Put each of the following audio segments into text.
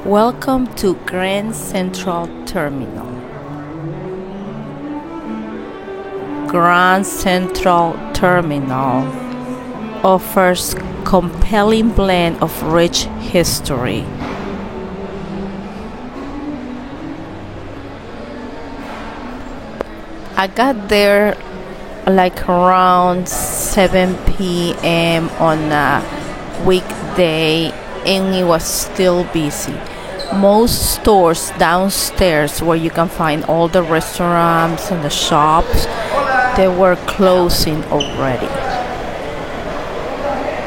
Welcome to Grand Central Terminal. Grand Central Terminal offers compelling blend of rich history. I got there like around 7 p.m. on a weekday and it was still busy. Most stores downstairs where you can find all the restaurants and the shops, they were closing already.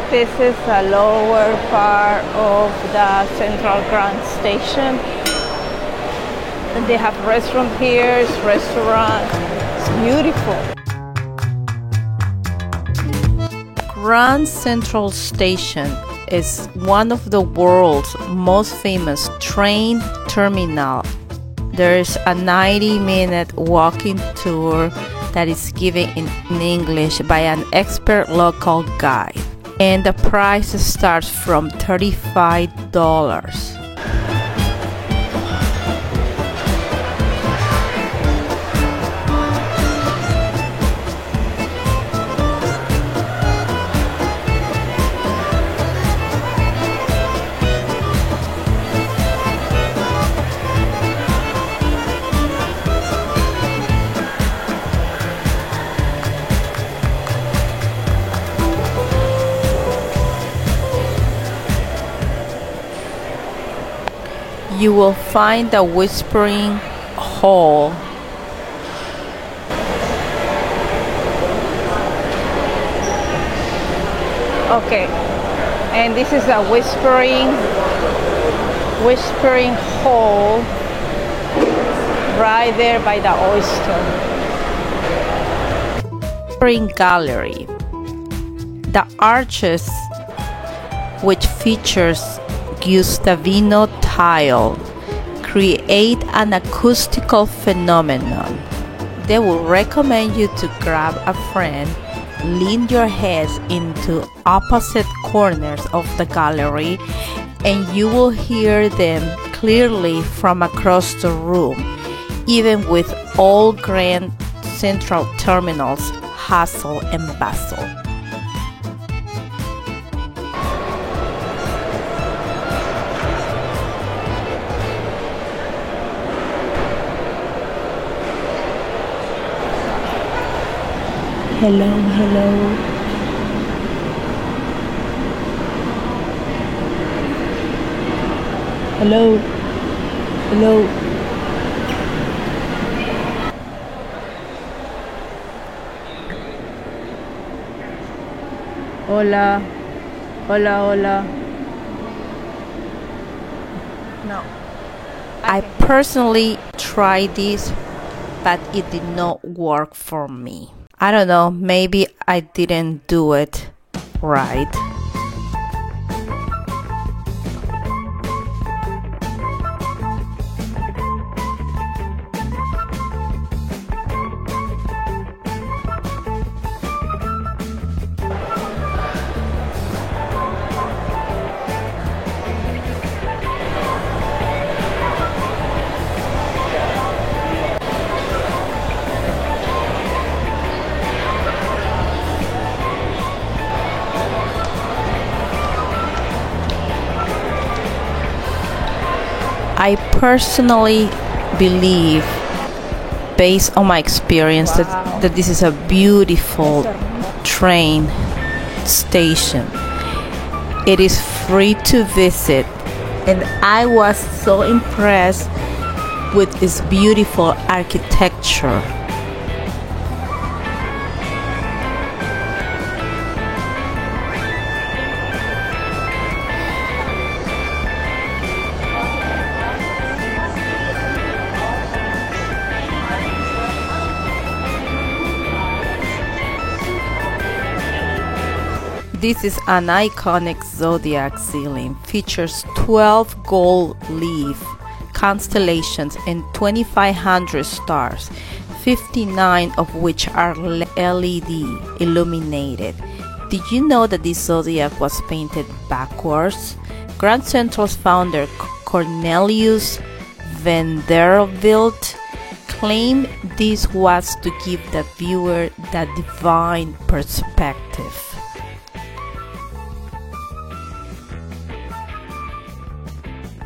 This is the lower part of the Central Grand Station. And they have restaurant here, restaurant. It's beautiful. Grand Central Station is one of the world's most famous train terminal. There is a 90-minute walking tour that is given in English by an expert local guide, and the price starts from $35. You will find the Whispering Hall. Okay, and this is a Whispering Hall right there by the oyster. Whispering Gallery. The arches, which features Gustavino tile, create an acoustical phenomenon. They will recommend you to grab a friend, lean your heads into opposite corners of the gallery, and you will hear them clearly from across the room, even with all Grand Central Terminal's hustle and bustle. Hello, hello. Hello, hello. Hola, hola, hola. No. I personally tried this, but it did not work for me. I don't know, maybe I didn't do it right. I personally believe, based on my experience, that this is a beautiful train station. It is free to visit, and I was so impressed with its beautiful architecture. This is an iconic zodiac ceiling, features 12 gold leaf constellations and 2,500 stars, 59 of which are LED illuminated. Did you know that this zodiac was painted backwards? Grand Central's founder Cornelius Vanderbilt claimed this was to give the viewer the divine perspective.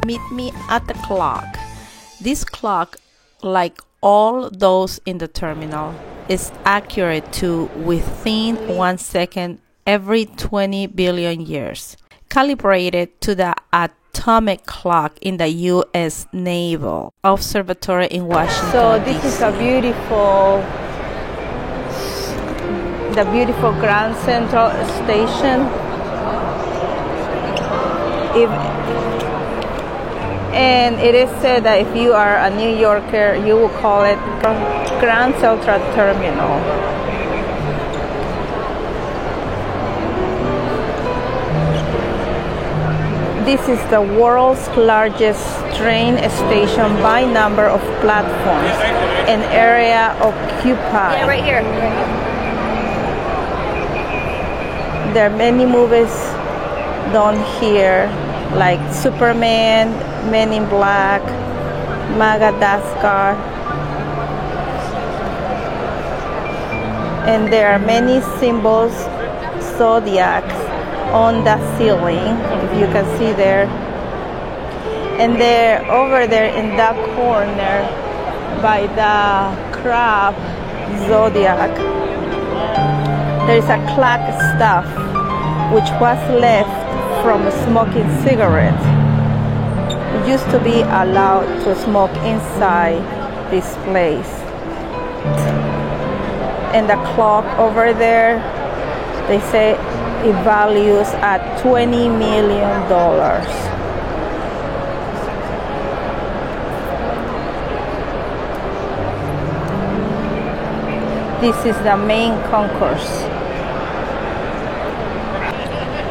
Meet me at the clock. This clock, like all those in the terminal, is accurate to within 1 second every 20 billion years, calibrated to the atomic clock in the U.S. Naval Observatory in Washington, So this is a beautiful Grand Central Station. And it is said that if you are a New Yorker, you will call it Grand Central Terminal. This is the world's largest train station by number of platforms and area occupied. Yeah, right here. There are many movies done here, like Superman, Men in Black, Madagascar, and there are many symbols, zodiacs on the ceiling, if you can see there. And there, over there in that corner, by the crab zodiac, there is a clock staff which was left from smoking cigarettes. It used to be allowed to smoke inside this place. And the clock over there, they say it values at $20 million. This is the main concourse.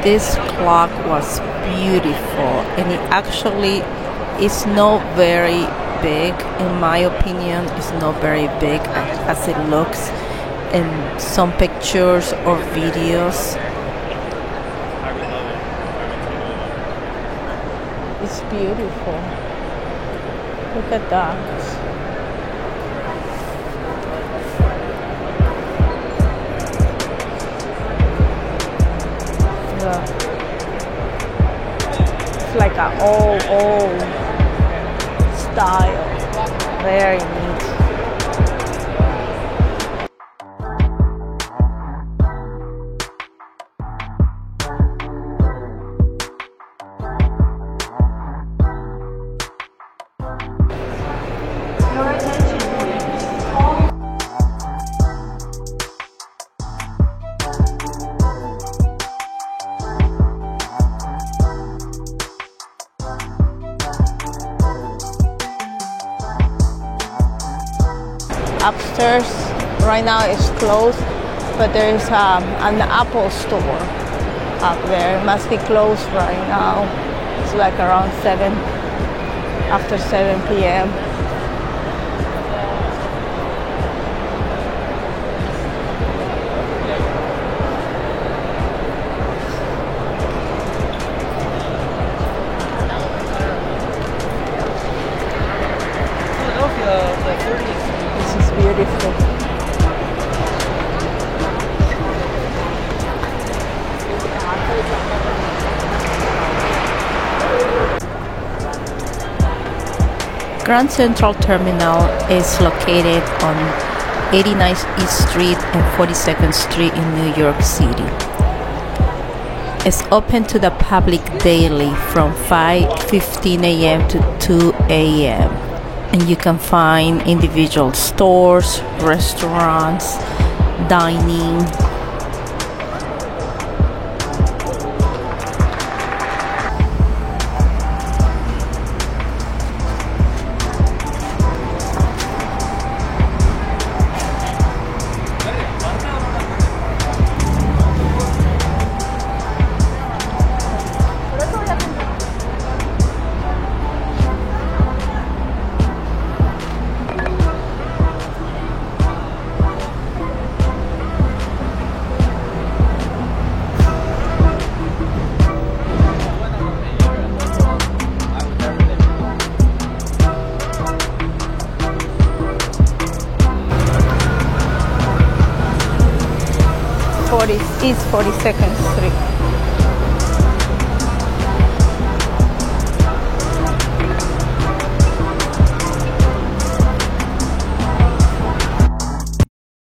This clock was beautiful, and it actually is not very big. In my opinion, it's not very big as it looks in some pictures or videos. It's beautiful. Look at that. It's like an old style. Very neat. Upstairs right now it's closed, but there is an Apple store up there. It must be closed right now. It's like around 7, after 7 p.m. This is beautiful. Grand Central Terminal is located on 89th East Street and 42nd Street in New York City. It's open to the public daily from 5:15 a.m. to 2 a.m. and you can find individual stores, restaurants, dining. East 42nd Street.